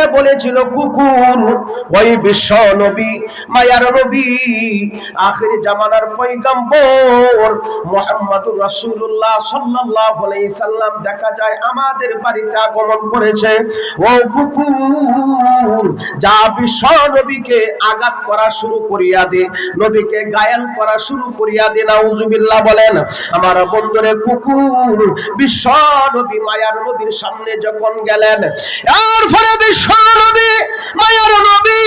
কুকুরকে বলেছিল কুকুর, ওই বিশ্ব নবী মায়ার নবী আখির জামানার পয়গম্বর মুহাম্মদুর রাসূলুল্লাহ সাল্লাল্লাহু আলাইহি সাল্লাম দেখা যায় আমাদের বাড়িতে আগমন করেছে। ও কুকুর, যা বিশ্ব নবীকে আঘাত করা শুরু করিয়া দে, নবীকে ঘায়েল করা শুরু করিয়া দে। নাউজুবিল্লাহ বলেন। আমার বন্ধুরে, কুকুর বিশ্ব নবী মায়ার নবীর সামনে যখন গেলেন, এরপরে বিশ্ব নবী মায়ার নবী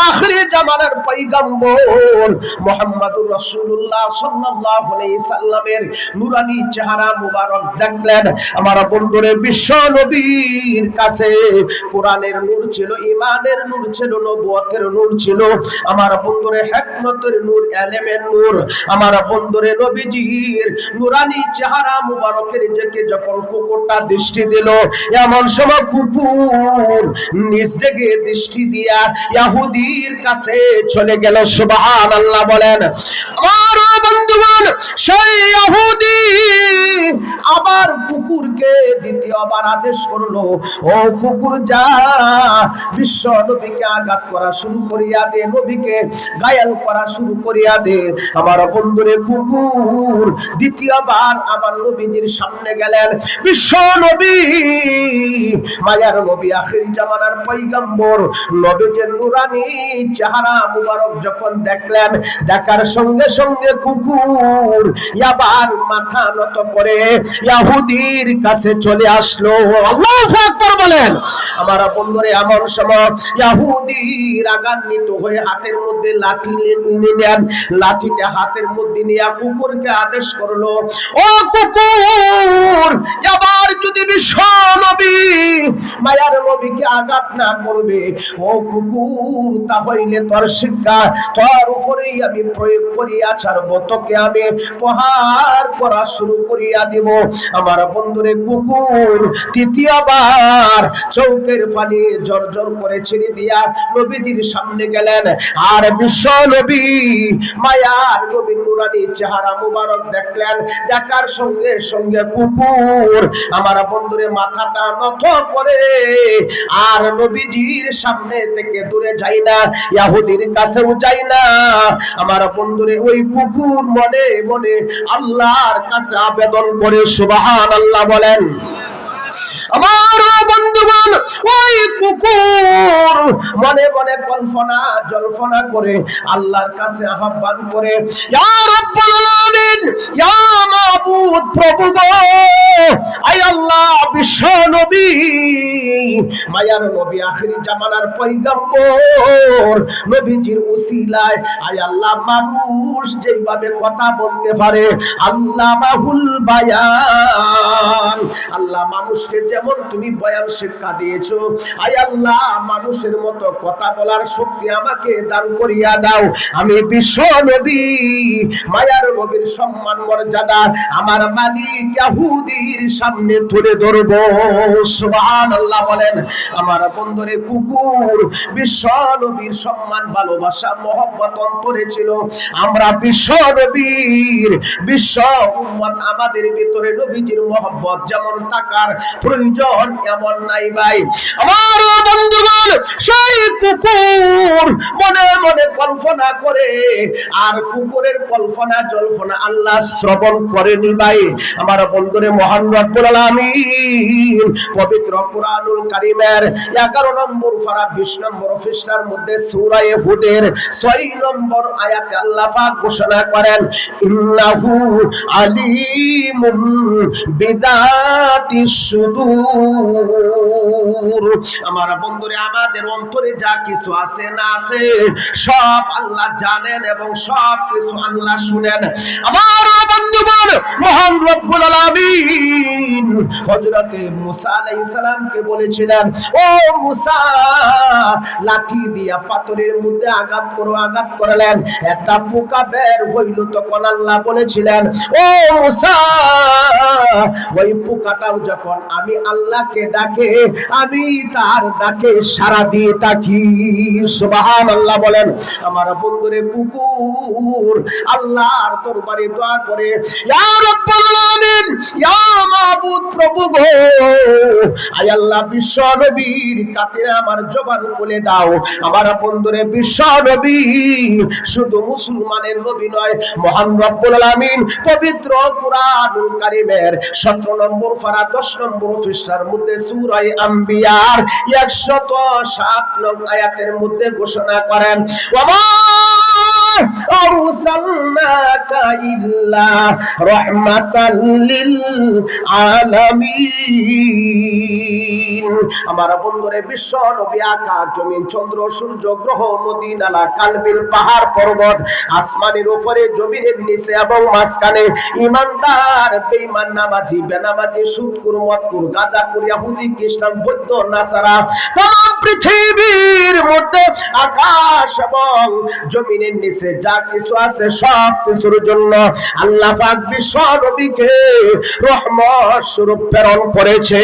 আখিরি জামানার পয়গম্বর মুহাম্মদুর রাসূলুল্লাহ সাল্লাল্লাহু আলাইহি সাল্লামের নুরানি চেহারা মুবারক দেখলেন। আমার বন্ধুরে, বিশ্ব নবীর কাছে কোরআনের নূর ছিল, ঈমানের নূর ছিল, নবুয়তের নূর ছিল। আমার বন্ধুরে, হিকমতের নূর, ইলমের নূর। আমার বন্ধুরে, নবীজির নুরানি চেহারা মুবারকের দিকে যখন কুকুরটা দৃষ্টি দিল, এমন সময় কুকুর নিজ থেকে দৃষ্টি দিয়া ইহুদির কাছে চলে গেল। সুবহানাল্লাহ বলেন। আমার বন্ধুগণ, সেই ইহুদি আবার কুকুরকে দ্বিতীয়বার আদেশ করলো, ও কুকুর, যা বিশ্ব নবীকে আঘাত করা শুরু করিয়া দে, নবীকে ঘায়েল করা শুরু করিয়া দে। আমার বন্ধুরে, কুকুর দ্বিতীয়বার আবার নবীজির সামনে গেলেন। বিশ্ব নবী মায়ার নবী আখির জামানার পয়গম্বর নবীজির নুরানি চেহারা মুবারক যখন দেখলেন, দেখার সঙ্গে সঙ্গে কুকুর আবার মাথা নত করে ইহুদির কাছে চলে আসলো। আল্লাহু আকবার বলেন। আমার বন্ধুরে, এমন সময় ইহুদি রাগান্বিত হয়ে হাতের মধ্যে লাঠি নিলেন। লাঠিটা হাতের মধ্যে নিয়ে কুকুরকে আদেশ করলো, ও কুকুর, এবার যদি বিশ্ব নবী মায়ার নবীকে আঘাত না করবে, ও কুকুর, তাহলে তোর শিক্ষা তোর উপরেই আমি প্রয়োগ করিয়া ছাড়বো, তোকে আমি প্রহার করা শুরু করিয়া দিব। আমার বন্ধুরে, কুকুর তৃতীয়বার চৌকের পানি জর্জর করে ছেড়ে দিয়া নবীজির সামনে গেলেন। আর বিশ্ব নবী মায়ার নবীর নুরানি চেহারা মুবারক দেখলেন। দেখার সঙ্গে সঙ্গে কুকুর আমার বন্ধুরে মাথাটা নত করে আর নবীজির সামনে থেকে দূরে যায় না, ইহুদির কাছেও যায় না। আমার বন্ধুরে, ওই কুকুর মনে মনে আল্লাহর কাছে আবেদন করে। সুবহানাল্লাহ বলেন। আমার বন্ধুগণ, ওই কুকুর মনে মনে কল্পনা জল্পনা করে আল্লাহর কাছে আহ্বান করে, ইয়া রাব্বুল আলামিন, ইয়া মাবুদ, প্রভু গো, আয় আল্লাহ, বিশ্ব নবী মায়ার নবী আখিরি জামানার পয়গম্বর নবীজির উসিলায়, আয় আল্লাহ, মানুষ যেভাবে কথা বলতে পারে, আল্লাহ মাহুল বায়ান, আল্লাহ মানুষকে যেমন তুমি বয়ান শিক্ষা দিয়েছো, আয় আল্লাহ, মানুষের মতো কথা বলার শক্তি আমাকে দান করিয়া দাও। আমি বিশ্ব নবী মায়ার নবীর সম্মান মর্যাদা আমার মালিক ইহুদির সামনে তুলে ধরবো। সুবহানাল্লাহ বলেন। আমার বন্ধুরে, কুকুর বিশ্ব নবীর সম্মান, ভালোবাসা, মহব্বত অন্তরে ছিল। আমরা বিশ্ব নবীর বিশ্ব উম্মত, আমাদের ভিতরে নবীজির মহব্বত যেমন থাকার প্রয়োজন এমন নাই ভাই। আমার বন্ধুগণ, সেই কুকুর মনে মনে কল্পনা করে, আর কুকুরের কল্পনা জল্পনা আল্লাহ শ্রবণ করেনি ভাই। আমার বন্ধুরে, মহান রব্বুল আলামিন পবিত্র কুরআনুল কারীমের 11 নম্বর পারা 20 নম্বর পৃষ্ঠার মধ্যে সূরা হুদের 6 নম্বর আয়াতে আল্লাহ পাক ঘোষণা করেন, ইন্নাহু আলিমুম বিযাতিস সুদূর। আমার বন্ধুরে, আমাদের অন্তরে যা কিছু আছে না আছে সব আল্লাহ জানেন এবং সব কিছু আল্লাহ শুনেন। আমার বন্ধুগণ, মহান রব্বুল আলামিন হযরতে মুসা আলাইহিস সালামকে বলেছিলেন, ও মুসা, লাঠি দিয়া পাথরের মধ্যে আঘাত করো। আঘাত করলেন, একটা পোকা বের হইল। তখন আল্লাহ বলেছিলেন, ও মুসা, ওই পোকাটাও যখন আমি আল্লাহকে ডাকে, আমি তার ডাকে সাড়া দিয়ে থাকি। সুবহানাল্লাহ বলেন। আমার বন্ধুরে, কুকুর আল্লাহর দরবারে দোয়া করে, ইয়া রাব্বুল আলামিন, ইয়া মাবুদ প্রভু গো, আয় আল্লাহ বিশ্ব নবীর খাতিরে আমার জবান খুলে দাও। আমার বন্ধুরে বিশ্ব নবী শুধু মুসলমানের নবী নয়, মহান রব্বুল আলামিন পবিত্র কুরআনুল কারীমের 17 নম্বর পারা 10 নম্বর পৃষ্ঠার মধ্যে সূরা আম্বিয়ার 107 নং আয়াতের মধ্যে ঘোষণা করেন, ওয়া আরসালনাকা ইল্লা রাহমাতাল লিল আলামিন। আমার বন্ধুরে বিশ্ব নবী আকাশ জমিন চন্দ্র সূর্য গ্রহ নদী নালা কালবিল পাহাড় পর্বত আসমানের উপরে জমিনের নিচে এবং মাঝখানে ইমানদার বেঈমান নামাজি বেনামাজি সুদখোর মদখোর গাঁজাখোর ইহুদি খ্রিস্টান বৌদ্ধ নাসারা তাম পৃথিবীর মধ্যে আকাশ এবং জমিনের নিচে যা কিছু আছে সব কিছুর জন্য আল্লাহ পাক বিশ্ব নবীকে রহমত স্বরূপ প্রেরণ করেছে।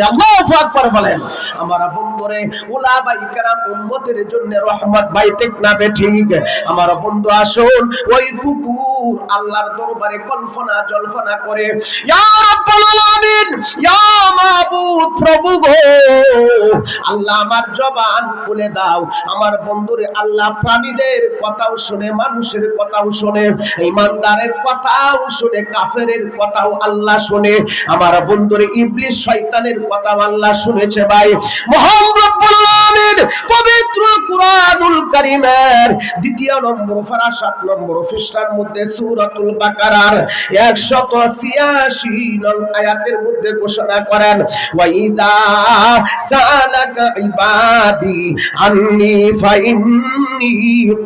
আল্লাহু আকবার বলেন। আমার বন্ধুরে উলামায়ে কেরাম উম্মতের জন্য রহমত, ভাই ঠিক না ঠিক? আমার বন্ধু আসুন ওই কুকুর আল্লাহর দরবারে কল্পনা জল্পনা করে, ইয়া রাব্বুল আলামিন, ইয়া মাবুদ প্রভু গো, আল্লাহ আমার জবান খুলে দাও। আমার বন্ধুরে আল্লাহ প্রাণীদের কথাও শুনে, মানুষের কথাও শুনে, ঈমানদারের কথাও শুনে, কাফেরের কথাও আল্লাহ শুনে। আমার বন্ধুরে ইবলিস শয়তানের কথাও আল্লাহ শুনেছে। ভাই মহান রব্বুল আলামিন পবিত্র কুরআনুল কারীমের 2 নম্বর পারা 7 নম্বর পৃষ্ঠার মধ্যে সূরাতুল বাকারার 186 নং আয়াতের মধ্যে ঘোষণা করেন, ওয়া ইযা সালাকা ইবাদি আন্নী ফাইন্নী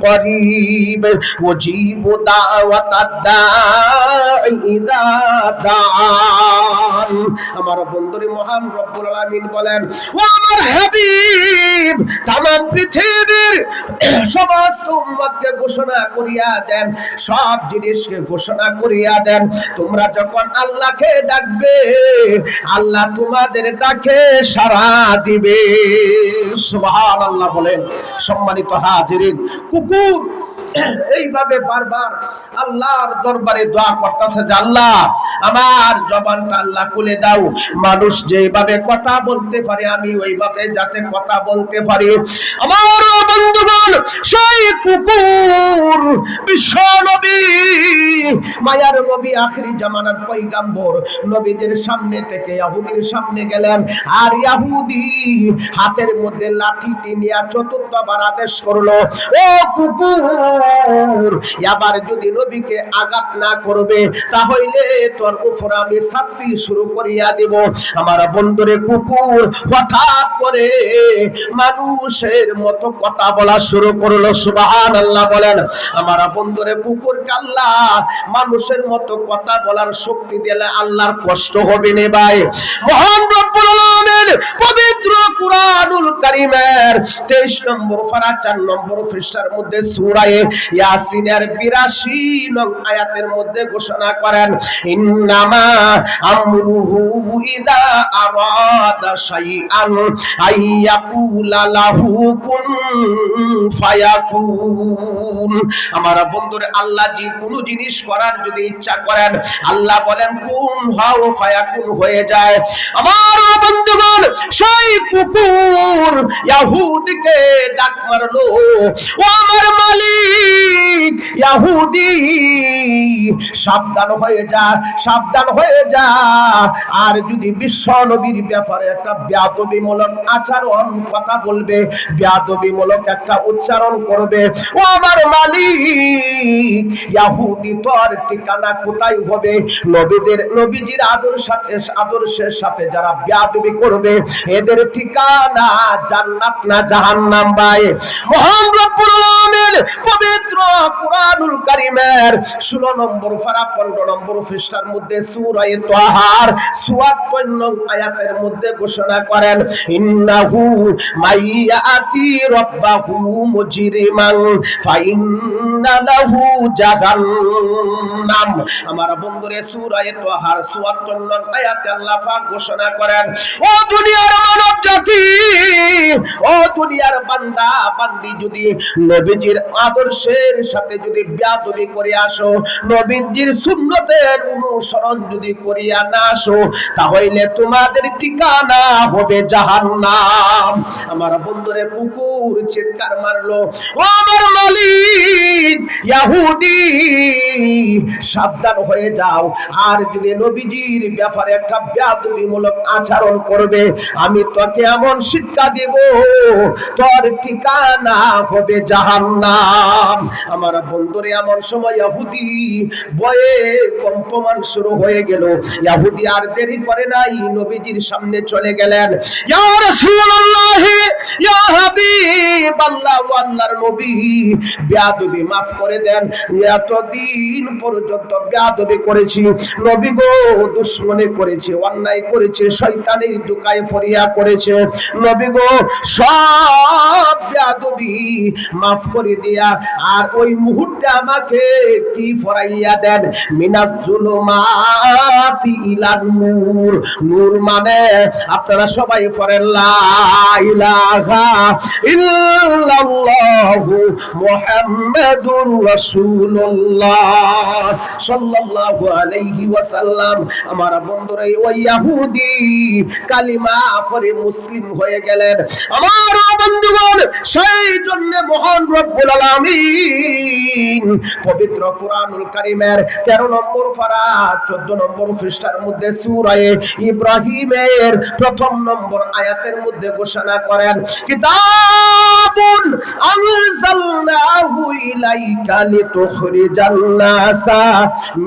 করিব উজিবু দাওয়াতাদ দাঈ ইযা দাআন। আমার বন্ধুরে মহান রব্বুল আলামিন বলেন, ও আমার হাবিব তামাম পৃথিবীর সমস্ত উম্মতকে ঘোষণা করিয়া দেন, সব জিনিসকে ঘোষণা করিয়া দেন, তোমরা যখন আল্লাহকে ডাকবে আল্লাহ তোমাদের ডাকে সাড়া দিবে। সুবহানাল্লাহ বলেন। সম্মানিত হাজিরিন, কুকুর এইভাবে বারবার আল্লাহর দরবারে দোয়া করতেছে যে আল্লাহ আমার জবানটা আল্লাহ খুলে দাও, মানুষ যেভাবে কথা বলতে পারে আমি ওইভাবে যাতে কথা বলতে পারি। আমার বন্ধুগণ, সেই কুকুর বিশ্ব নবী মায়ার নবী আখেরি জামানার পয়গাম্বর নবীদের সামনে থেকে ইহুদির সামনে গেলেন, আর ইহুদি হাতের মধ্যে লাঠিটি নিয়ে চতুর্থবার আদেশ করলো, ও কুকুর এবার যদি নবীকে আঘাত না করবে তাহলে তোর উপর আমি শাস্তি শুরু করিয়া দেব। আমার বন্ধুরে কুকুর হঠাৎ করে মানুষের মতো কথা বলা শুরু করলো। সুবহানাল্লাহ বলেন। আমার বন্ধুরে কুকুরকে আল্লাহ মানুষের মতো কথা বলার শক্তি দিলে আল্লাহর কষ্ট হবে না। ভাই মহান রব্বুল আলামিন পবিত্র কুরআনুল কারীমের 23 নম্বর পারা 4 নম্বর পৃষ্ঠার মধ্যে সূরা ইয়াসিনের 82 নং আয়াতের মধ্যে ঘোষণা করেন, ইন্নামা আমরুহু ইযা আরাদা শাইআন আইয়াকুলা লাহু কুন ফায়াকুন। আমার বন্ধুরে আল্লাহ যে কোনো জিনিস করার যদি ইচ্ছা করেন আল্লাহ বলেন কুন হও, ফায়াকুন হয়ে যায়। আমার বন্ধুগণ, সেই কুকুর ইহুদিকে ডাক মারলো, ও আমার মালিক ইহুদি সাবধান হয়ে যা, সাবধান হয়ে যা, আর যদি বিশ্ব নবীর ব্যাপারে একটা বেয়াদবিমূলক আচরণ কথা বলবে, বেয়াদবিমূলক একটা উচ্চারণ করবে, ও আমার মালিক ইহুদি তোর ঠিকানা কোথায় হবে? নবীজির আদর্শের সাথে যারা বেয়াদবি করবে এদের ঠিকানা জান্নাত না জাহান্নাম। ভাই মহান রব্বুল আলামিন পবিত্র কুরআনুল কারীমের 16 নম্বর পারা 15 নম্বর পৃষ্ঠার মধ্যে সূরা তাহার 74 নং আয়াতের মধ্যে ঘোষণা করেন, ইন্নাহু মাইয়াতি রাব্বাহু মুজরিমান ফাইন্না লাহু জাহান্নাম জাহান্নাম। আমার বন্ধুরে সূরা তাহার ৭৪ নং আয়াতে আল্লাহ পাক ঘোষণা করেন, ও দুনিয়ার মানব জাতি, ও দুনিয়ার বান্দা বান্দি, যদি নবীজির আদর্শের সাথে যদি বেয়াদবি করে আসো, নবীজির সুন্নতের অনুসরণ যদি করিয়া না আসো, তাহলে তোমাদের ঠিকানা হবে জাহান্নাম। আমার বন্ধুরে কুকুর চিৎকার মারলো, ও আমার মালিক ইহুদি, সাবধান হয়ে যাও, আর যদি নবীজির ব্যাপারে একটা বেয়াদবিমূলক আচরণ করবে, আমি তোকে এমন শিক্ষা দেব, তোর ঠিকানা হবে জাহান্নাম। আমার বন্ধুরে এমন সময় ইহুদি ভয়ে কম্পমান শুরু হয়ে গেল। ইহুদি আর দেরি করে নাই, নবীজির সামনে চলে গেলেন। ইয়া রাসূলুল্লাহ, ইয়া হাবিবাল্লাহ, আল্লাহর নবী, বেয়াদবি maaf করে দেন, এতদিন পর্যন্ত বেয়াদবি করেছি, নবী গো, দুশমনি করেছে, অন্যায় করেছে, শয়তানের দুকায় ফরিয়া করেছে, নবী গো, সব বেয়াদবি maaf করে দিয়া আর ওই মুহূর্তে আমাকে কি ফরাইয়া দেন, মিনাজ জুলুমাতি ইলান নূর। নূর মানে আপনারা সবাই পড়েন লা ইলাহা ইল্লাল্লাহু মুহাম্মাদুর রাসূলুল্লাহ সাল্লাল্লাহু আলাইহি ওয়াসাল্লাম। আমার বন্ধুরা, ওই ইহুদি কালিমা পড়ে মুসলিম হয়ে গেলেন। আমার বন্ধুগণ, সেই জন্য মহান রব্বুল আলামিন পবিত্র কুরআনুল কারীমের 13 নম্বর পারা 14 নম্বর পৃষ্ঠার মধ্যে সূরা ইব্রাহিমের 1 নম্বর আয়াতের মধ্যে ঘোষণা করেন, কিতাবুন আনজালনাহু ইলাইকা লিতুখরিজান নাসা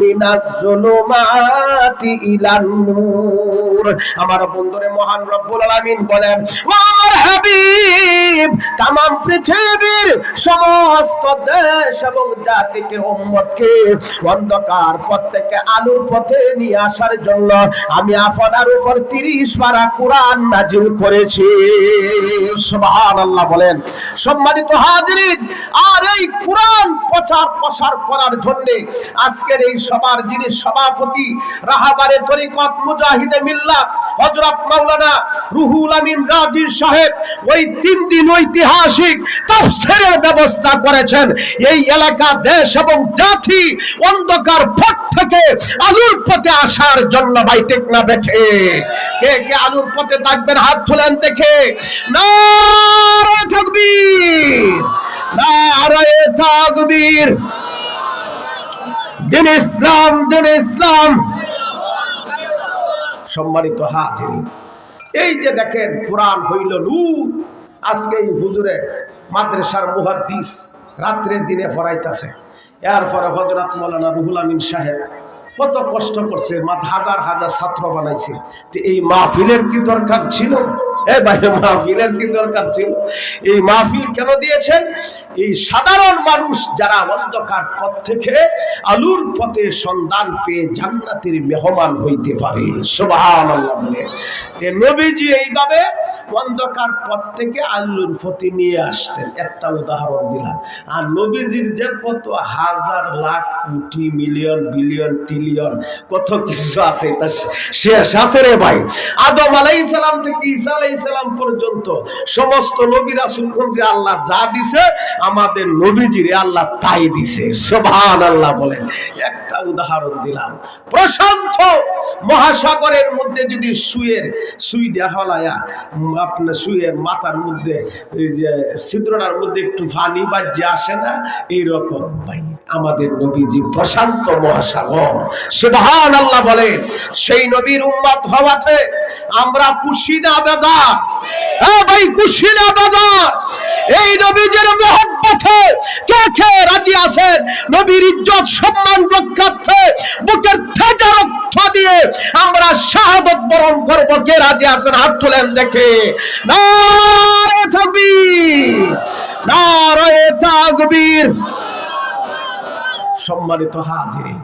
মিনাজ জুলুমাতি ইলান নূর। আমার বন্ধুরে, মহান রব্বুল আলামিন বলেন, ও আমার হাবিব, तमाम পৃথিবীর সমস্ত দেশ এবং জাতিকে, উম্মতকে অন্ধকার পথ থেকে আলোর পথে নিয়ে আসার জন্য আমি আপনার উপর 30 পারা কোরআন নাজিল করেছি। সুবহানাল্লাহ বলেন। সম্মানিত হাজিরিন, আর এই কোরআন প্রচার প্রসার করার জন্য আজকের এই সবার যিনি সভাপতি, রাহাবারে তরিকত মুজাহিদে মিল্লাত হযরত মাওলানা রুহুল আমিন রাজি সাহেব, ওই 3 দিন ঐতিহাসিক তাফসীরের ব্যবস্থা করেছেন। এই এলাকা, দেশ এবং জাতি অন্ধকার পথ থেকে আলোর পথে আসার জন্য। ভাই ঠিক না বেঠে? কে কে আলোর পথে থাকবেন হাত তুলেন দেখে। নারে তাকবীর, নারে তাকবীর। দিন ইসলাম, দিন ইসলাম। সম্মানিত হাজিরিন, এই যে দেখেন কোরআন হইল নূর। আজকে এই হুজুরে মাদ্রাসার মুহাদ্দিস রাত্রে দিনে পড়াইতেছে। এরপরে হযরত মাওলানা রুহুল আমিন সাহেব কত কষ্ট করছে, হাজার হাজার ছাত্র বানাইছে। তো এই মাহফিলের কি দরকার ছিল? মাহফিলের কি দরকার ছিল? এই মাহফিল কেন দিয়েছেন? এই সাধারণ মানুষ যারা অন্ধকার পথ থেকে আলোর পথে সন্ধান পেয়ে জান্নাতের মেহমান হইতে পারে। সুবহানাল্লাহ বলে নবীজি এইভাবে অন্ধকার পথ থেকে আলোর পথে নিয়ে আসতেন। একটা উদাহরণ দিলাম। আর নবীজির যে কত হাজার লাখ কোটি মিলিয়ন বিলিয়ন ট্রিলিয়ন কত কিছু আছে, তা শেষ আছে রে ভাই। আদম আলাইহিস সালাম থেকে ঈসা আলাইহিস সালাম পর্যন্ত সমস্ত নবী রাসূলগণকে আল্লাহ যা দিয়েছে, আমাদের নবীজিরে আল্লাহ তাই দিয়েছে। সুবহানাল্লাহ বলেন। একটা উদাহরণ দিলাম। প্রশান্ত মহাসাগরের মধ্যে যদি সুই দেখালায়া আপনার সুইয়ের মাথার মধ্যে এই যে ছিদ্রটার মধ্যে একটু পানি বাজে আসে না, এইরকম ভাই আমাদের নবীজি প্রশান্ত মহাসাগর। সুবহানাল্লাহ বলেন। সেই নবীর উম্মত হওয়াতে আমরা খুশি না বেজার? হ্যাঁ ভাই, খুশি না বেজার? এই নবীজির মহব্বতে কে কে রাজি আছেন নবীর ইজ্জত সম্মান রক্ষার্থে বুকের তাজা রক্ত দিয়ে আমরা শাহাদাত বরণ করব? কে রাজি আছেন হাত তুলেন দেখে। নারে তাকবীর, নারে তাকবীর। সম্মানিত হাজিরিন,